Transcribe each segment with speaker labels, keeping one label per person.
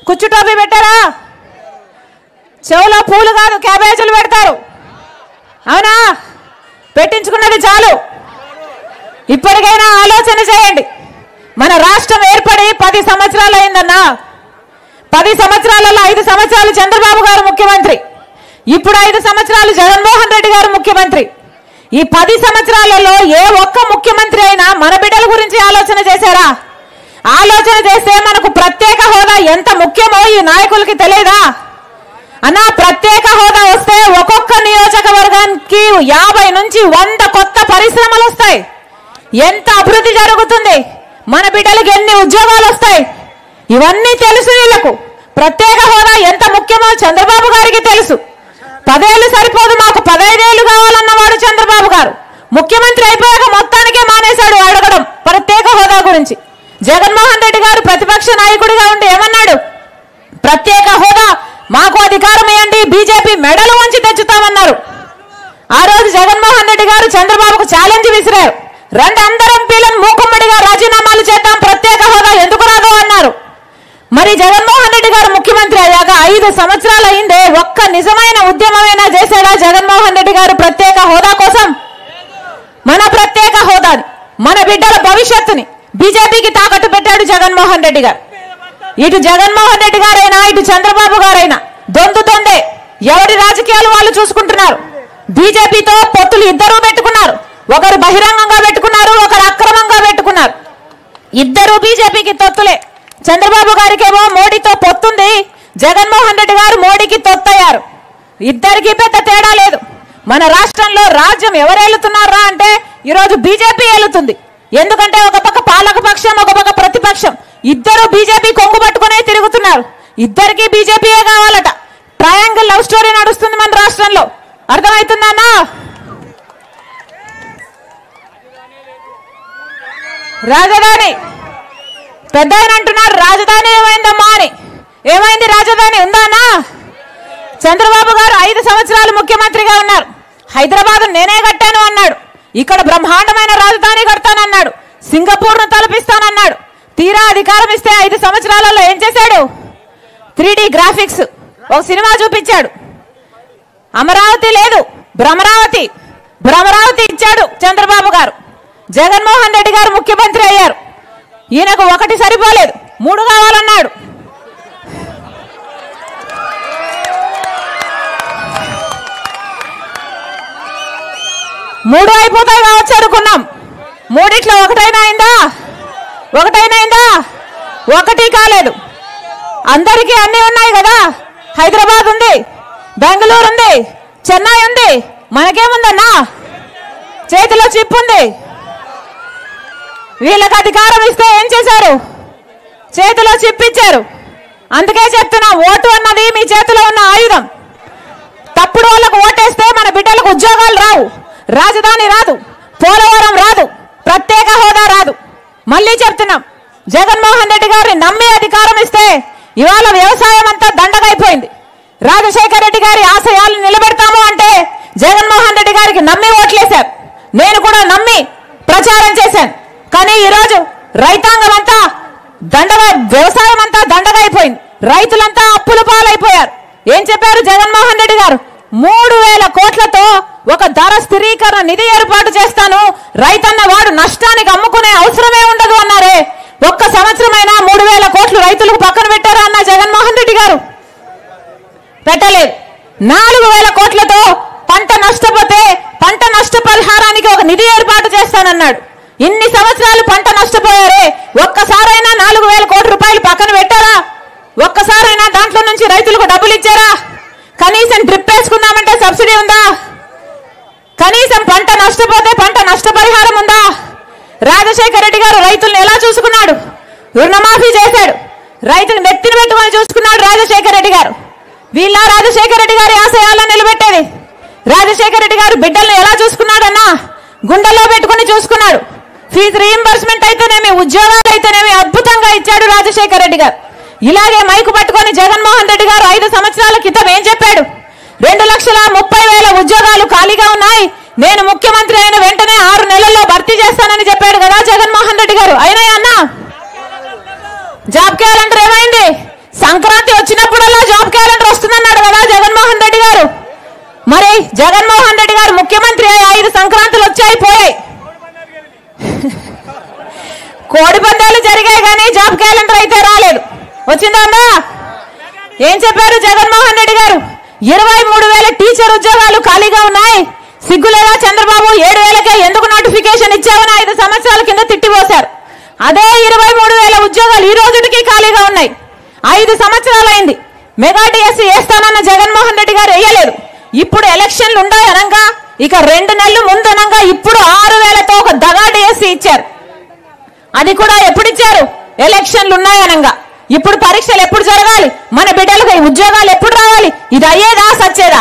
Speaker 1: కుచ్చుటోపీ పెట్టారా? చెవులో పూలు కాదు క్యాబేజీలు పెడతారు. అవునా? పెట్టించుకున్నది చాలు. ఇప్పటికైనా ఆలోచన చేయండి. మన రాష్ట్రం ఏర్పడి 10 సంవత్సరాలు అయిందన్నా. 10 సంవత్సరాలలో 5 సంవత్సరాలు చంద్రబాబు గారు ముఖ్యమంత్రి, ఇప్పుడు 5 సంవత్సరాలు జగన్మోహన్ రెడ్డి గారు ముఖ్యమంత్రి. ఈ 10 సంవత్సరాలలో ఏ ఒక్క ముఖ్యమంత్రి అయినా మన బిడ్డల గురించి ఆలోచన చేశారా? ఆలోచన చేస్తే మనకు ప్రత్యేక హోదా ఎంత ముఖ్యమో ఈ నాయకులకి తెలియదా అన్నా? ప్రత్యేక హోదా వస్తే ఒక్కొక్క నియోజకవర్గానికి 50 నుంచి 100 కొత్త పరిశ్రమలు వస్తాయి. ఎంత అభివృద్ధి జరుగుతుంది, మన బిడ్డలకు ఎన్ని ఉద్యోగాలు వస్తాయి, ఇవన్నీ తెలుసు వీళ్లకు. ప్రత్యేక హోదా ఎంత ముఖ్యమో చంద్రబాబు గారికి తెలుసు. 10 ఏళ్ళు సరిపోదు, మాకు 15 ఏళ్ళు కావాలన్నవాడు చంద్రబాబు గారు. ముఖ్యమంత్రి అయిపోయాక మొత్తానికే మానేశాడు అడగడం ప్రత్యేక హోదా గురించి. జగన్మోహన్ రెడ్డి గారు ప్రతిపక్ష నాయకుడిగా ఉండి ఏమన్నాడు? ప్రత్యేక హోదా మాకు అధికారం ఇవ్వండి, బీజేపీ మెడలు వంచి తెచ్చుతామన్నారు. ఆ రోజు జగన్మోహన్ రెడ్డి గారు చంద్రబాబుకు ఛాలెంజ్ విసిరారు. రండి అందరం ఎంపీలను మూకుమ్మడిగా రాజీనామాలు చేద్దాం, ప్రత్యేక హోదా ఎందుకు రాదు అన్నారు. మరి జగన్మోహన్ రెడ్డి గారు ముఖ్యమంత్రి అయ్యాక 5 సంవత్సరాలు అయిందే, ఒక్క నిజమైన ఉద్యమమైనా చేశాడా జగన్మోహన్ రెడ్డి గారు ప్రత్యేక హోదా కోసం? మన ప్రత్యేక హోదాని, మన బిడ్డల భవిష్యత్తుని బీజేపీకి తాకట్టు పెట్టాడు జగన్మోహన్ రెడ్డి గారు. ఇటు జగన్మోహన్ రెడ్డి గారైనా ఇటు చంద్రబాబు గారైనా దొందే. ఎవరి రాజకీయాలు వాళ్ళు చూసుకుంటున్నారు. బీజేపీతో పొత్తులు ఇద్దరూ పెట్టుకున్నారు. ఒకరు బహిరంగంగా పెట్టుకున్నారు, ఒకరు అక్రమంగా పెట్టుకున్నారు. ఇద్దరు బీజేపీకి తొత్తులే. చంద్రబాబు గారికేమో మోడీతో పొత్తుంది, జగన్మోహన్ రెడ్డి గారు మోడీకి తొత్తయ్యారు. ఇద్దరికి పెద్ద తేడా లేదు. మన రాష్ట్రంలో రాజ్యం ఎవరు ఏలుతున్నారా అంటే ఈరోజు బీజేపీ ఏలుతుంది. ఎందుకంటే ఒక పక్క పాలక పక్షం, ఒక పక్క ప్రతిపక్షం, ఇద్దరు బీజేపీ కొంగు పట్టుకునే తిరుగుతున్నారు. ఇద్దరికి బీజేపీయే కావాలట. ట్రయాంగిల్ లవ్ స్టోరీ నడుస్తుంది మన రాష్ట్రంలో. అర్థమవుతుందన్నా? రాజధాని పెద్ద ఆయన అంటున్నారు, రాజధాని ఏమైందమ్మా అని. ఏమైంది? రాజధాని ఉందానా? చంద్రబాబు గారు 5 సంవత్సరాలు ముఖ్యమంత్రిగా ఉన్నారు. హైదరాబాద్ నేనే కట్టాను అన్నాడు. ఇక్కడ బ్రహ్మాండమైన రాజధాని కడతానన్నాడు. సింగపూర్ను తలపిస్తానన్నాడు. తీరా అధికారం ఇస్తే 5 సంవత్సరాలలో ఏం చేశాడు? 3D గ్రాఫిక్స్ ఒక సినిమా చూపించాడు. అమరావతి లేదు, భ్రమరావతి ఇచ్చాడు చంద్రబాబు గారు. జగన్మోహన్ రెడ్డి గారు ముఖ్యమంత్రి అయ్యారు. ఈయనకు 1 సరిపోలేదు, 3 కావాలన్నాడు. మూడు అయిపోతాయి కావచ్చు అనుకున్నాం. 3 ఒకటైనా అయిందా? ఒకటి కాలేదు. అందరికీ అన్నీ ఉన్నాయి కదా. హైదరాబాద్ ఉంది, బెంగళూరు ఉంది, చెన్నై ఉంది. మనకేముందన్నా? చేతిలో చిప్ ఉంది. వీళ్ళకి అధికారం ఇస్తే ఏం చేశారు? చేతిలో చిప్ ఇచ్చారు. అందుకే చెప్తున్నా, ఓటు అన్నది మీ చేతిలో ఉన్న ఆయుధం. తప్పుడు వాళ్ళకు ఓటేస్తే మన బిడ్డలకు ఉద్యోగాలు రావు, రాజధాని రాదు, పోలవరం రాదు, ప్రత్యేక హోదా రాదు. మళ్ళీ చెప్తున్నాం, జగన్మోహన్ రెడ్డి గారిని నమ్మి అధికారం ఇస్తే ఇవాళ వ్యవసాయం అంతా దండగైపోయింది. రాజశేఖర రెడ్డి గారి ఆశయాలను నిలబెడతాము అంటే జగన్మోహన్ రెడ్డి గారికి నమ్మి ఓట్లేశారు. నేను కూడా నమ్మి ప్రచారం చేశాను. కానీ ఈరోజు రైతాంగం అంతా వ్యవసాయం అంతా దండగైపోయింది. రైతులంతా అప్పుల పాలైపోయారు. ఏం చెప్పారు జగన్మోహన్ రెడ్డి గారు? 3000 కోట్లతో ఒక ధర స్థిరీకరణ నిధి ఏర్పాటు చేస్తాను, రైతన్న వాడు నష్టానికి అమ్ముకునే అవసరమే ఉండదు అన్నారే. ఒక్క సంవత్సరమైనా 3000 కోట్లు రైతులకు పక్కన పెట్టారా అన్న జగన్మోహన్ రెడ్డి గారు? పెట్టలేదు. 4000 కోట్లతో పంట నష్టపోతే పంట నష్టపరిహారానికి ఒక నిధి ఏర్పాటు చేస్తానన్నాడు. ఇన్ని సంవత్సరాలు పంట నష్టపోయారే, ఒక్కసారైనా 4000 కోట్ల రూపాయలు పక్కన పెట్టారా? ఒక్కసారైనా దాంట్లో నుంచి రైతులకు డబ్బులు ఇచ్చారా? కనీసం డ్రిప్ వేసుకుందామంటే సబ్సిడీ ఉందా? కనీసం పంట నష్టపోతే పంట నష్టపరిహారం ఉందా? రాజశేఖర రెడ్డి గారు రైతులను ఎలా చూసుకున్నాడు? రుణమాఫీ చేశాడు. రైతులు నెత్తిన పెట్టుకొని చూసుకున్నాడు రాజశేఖర రెడ్డి గారు. వీళ్ళ రాజశేఖర రెడ్డి గారి ఆశయాలను నిలబెట్టేది. రాజశేఖర రెడ్డి గారు బిడ్డలను ఎలా చూసుకున్నాడన్నా? గుండెల్లో పెట్టుకుని చూసుకున్నాడు. ఫీజు రీయింబర్స్మెంట్ అయితేనేమి, ఉద్యోగాలు అయితేనేమి అద్భుతంగా ఇచ్చాడు రాజశేఖర రెడ్డి గారు. ఇలాగే మైకు పట్టుకొని జగన్మోహన్ రెడ్డి గారు 5 సంవత్సరాల క్రితం ఏం చెప్పాడు? 2,30,000 ఉద్యోగాలు ఖాళీగా ఉన్నాయి, నేను ముఖ్యమంత్రి అయిన వెంటనే 6 నెలల్లో భర్తీ చేస్తానని చెప్పాడు కదా జగన్మోహన్ రెడ్డి గారు. అయినాయి అన్నా? జాబ్ క్యాలెండర్ ఏమైంది? సంక్రాంతి జగన్మోహన్ రెడ్డి గారు ముఖ్యమంత్రి అయ్యి 5 సంక్రాంతులు వచ్చాయి పోయాయి. కోడి పందాలు జరిగాయి కానీ జాబ్ క్యాలెండర్ అయితే రాలేదు. వచ్చిందా? ఏం చెప్పారు జగన్మోహన్ రెడ్డి గారు? 23,000 టీచర్ ఉద్యోగాలు ఖాళీగా ఉన్నాయి. సిగ్గులేదా చంద్రబాబు? 7,000కే ఎందుకు నోటిఫికేషన్ ఇచ్చావని 5 సంవత్సరాల కింద తిట్టిపోశారు. అదే 23,000 ఉద్యోగాలు ఈ రోజుకి ఖాళీగా ఉన్నాయి. 5 సంవత్సరాలు అయింది. మెగా డిఎస్సీ వేస్తానన్న జగన్మోహన్ రెడ్డి గారు వేయలేదు. ఇప్పుడు ఎలక్షన్లు ఉన్నాయనగా ఇక 2 నెలలు ముందనంగా ఇప్పుడు 6,000తో ఒక దగా డిఎస్సీ ఇచ్చారు. అది కూడా ఎప్పుడు ఇచ్చారు? ఎలక్షన్లు ఉన్నాయనంగా. ఇప్పుడు పరీక్షలు ఎప్పుడు జరగాలి? మన బిడ్డలకు ఉద్యోగాలు ఎప్పుడు రావాలి? ఇది అయ్యేదా సచ్చేదా?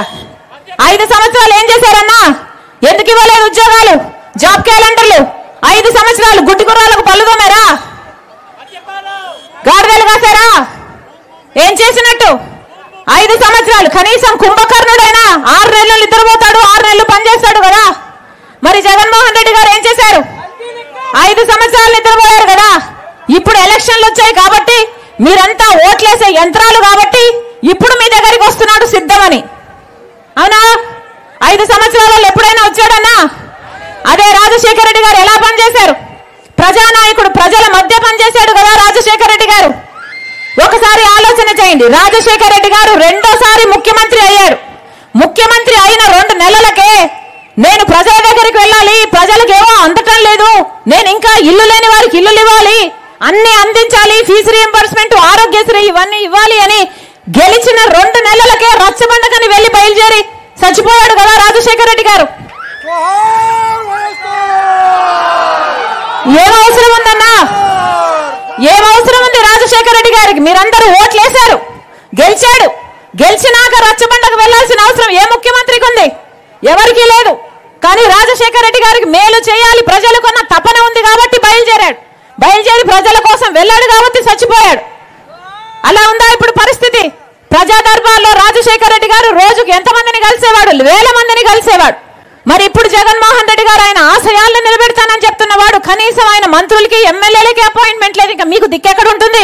Speaker 1: 5 సంవత్సరాలు ఏం చేశారన్నా? ఎందుకు ఇవ్వలేదు ఉద్యోగాలు? జాబ్ క్యాలెండర్లు 5 సంవత్సరాలు గుడ్డి కుర్రాలకు పళ్ళు తోమారా? గాడిదలు కాసారా? ఏం చేసినట్టు? 5 సంవత్సరాలు కనీసం కుంభకర్ణుడైనా 6 నెలలు నిద్రపోతాడు, 6 నెలలు పనిచేస్తాడు కదా. మరి జగన్మోహన్ రెడ్డి గారు ఏం చేశారు? 5 సంవత్సరాలు నిద్రపోయారు కదా. ఇప్పుడు ఎలక్షన్లు వచ్చాయి కాబట్టి మీరంతా ఓట్లేసే యంత్రాలు కాబట్టి ఇప్పుడు మీ దగ్గరికి వస్తున్నాడు సిద్ధమని. అవునా? 5 సంవత్సరాలలో ఎప్పుడైనా వచ్చాడన్నా? అదే రాజశేఖర రెడ్డి గారు ఎలా పనిచేశారు? ప్రజానాయకుడు, ప్రజల మధ్య పనిచేశాడు కదా రాజశేఖర రెడ్డి గారు. ఒకసారి ఆలోచన చేయండి. రాజశేఖర రెడ్డి గారు రెండోసారి ముఖ్యమంత్రి అయ్యాడు. ముఖ్యమంత్రి అయిన 2 నెలలకే నేను ప్రజల దగ్గరికి వెళ్ళాలి, ప్రజలకు ఏమో అందటం లేదు, నేను ఇంకా ఇల్లు లేని వారికి ఇల్లులు ఇవ్వాలి, అన్ని అందించాలి, ఫీజు రీఎంబర్స్మెంట్, ఆరోగ్యశ్రీ ఇవన్నీ ఇవ్వాలి అని గెలిచిన 2 నెలలకే రచ్చబండకని వెళ్లి బయలుదేరి చచ్చిపోయాడు కదా రాజశేఖర రెడ్డి గారు. ఏం అవసరం ఉందన్నా? ఏం అవసరం ఉంది రాజశేఖర రెడ్డి గారికి? మీరందరూ ఓట్లేశారు, గెలిచాడు. గెలిచినాక రచ్చబండకు వెళ్లాల్సిన అవసరం ఏ ముఖ్యమంత్రికి ఉంది? ఎవరికీ లేదు. కానీ రాజశేఖర రెడ్డి గారికి మేలు చేయాలి ప్రజలకున్న తపన ఉంది కాబట్టి బయలుదేరాడు. బయలుదేరి ప్రజల కోసం వెళ్ళాడు కాబట్టి చచ్చిపోయాడు. అలా ఉందా ఇప్పుడు పరిస్థితి? ప్రజా దర్బార్లో రాజశేఖర రెడ్డి గారు రోజుకు ఎంతమందిని కలిసేవాడు? 1000 మందిని కలిసేవాడు. మరి ఇప్పుడు జగన్మోహన్ రెడ్డి గారు ఆయన ఆశయాలను నిలబెడతానని చెప్తున్నవాడు. కనీసం ఆయన మంత్రులకి, ఎమ్మెల్యేలకి అపాయింట్మెంట్ లేదు. ఇంకా మీకు దిక్కెక్కడ ఉంటుంది?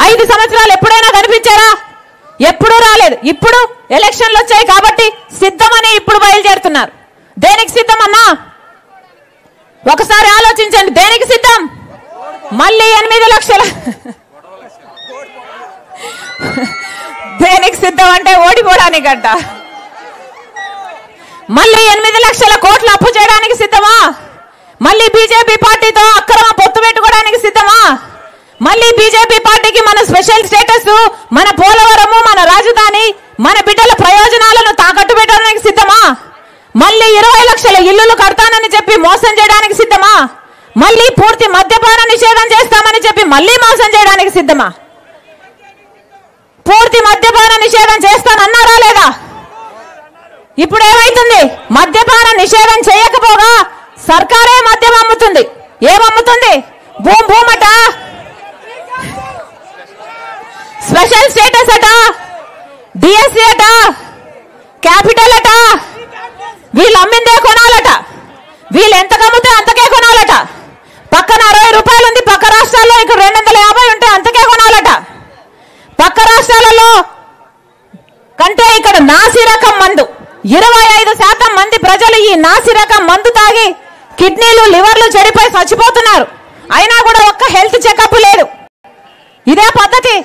Speaker 1: 5 సంవత్సరాలు ఎప్పుడైనా కనిపించారా? ఎప్పుడూ రాలేదు. ఇప్పుడు ఎలక్షన్లు వచ్చాయి కాబట్టి సిద్ధమని ఇప్పుడు బయలుదేరుతున్నారు. దేనికి సిద్ధం అన్నా? ఒకసారి ఆలోచించండి. దేనికి సిద్ధం? మళ్ళీ 8 లక్షల దేనికి సిద్ధం అంటే ఓడిపోవడానికంట. మళ్ళీ 8 లక్షల కోట్లు అప్పు చేయడానికి సిద్ధమా? మళ్ళీ బీజేపీ పార్టీతో అక్రమ పొత్తు పెట్టుకోవడానికి సిద్ధమా? మళ్ళీ బీజేపీ పార్టీకి మన స్పెషల్ స్టేటస్, మన పోలవరము, మన రాజధాని, మన బిడ్డల ప్రయోజనాలను తాకట్టు పెట్టడానికి సిద్ధమా? మళ్ళీ 20 లక్షల ఇల్లులు కడతానని చెప్పి మోసం చేయడానికి సిద్ధమా? మళ్ళీ పూర్తి మద్యపాన నిషేధం చేస్తామని చెప్పి మళ్ళీ మోసం చేయడానికి సిద్ధమా? పూర్తి మద్యపాన నిషేధం చేస్తానన్నారా లేదా? ఇప్పుడు ఏమైతుంది? మద్యపాన నిషేధం చేయకపోగా సర్కారే మద్యం అమ్ముతుంది. ఏమమ్ముతుంది? భూమట, స్పెషల్ స్టేటస్ అట, డిఎస్సీ అట, క్యాపిటల్ అట. వీళ్ళు అమ్మిందే కొనాలట. వీళ్ళు ఎంత కమ్మితే అంతకే కొనాలట. పక్కన 60 రూపాయలు ఉంది, పక్క రాష్ట్రాల్లో ఇక్కడ 250 ఉంటే అంతకే కొనాలట. పక్క రాష్ట్రాలలో కంటే ఇక్కడ నాసి రకం మందు 25% మంది ప్రజలు ఈ నాసి రకం మందు తాగి కిడ్నీలు, లివర్లు చెడిపోయి చచ్చిపోతున్నారు. అయినా కూడా ఒక్క హెల్త్ చెకప్ లేదు. ఇదే పద్ధతి.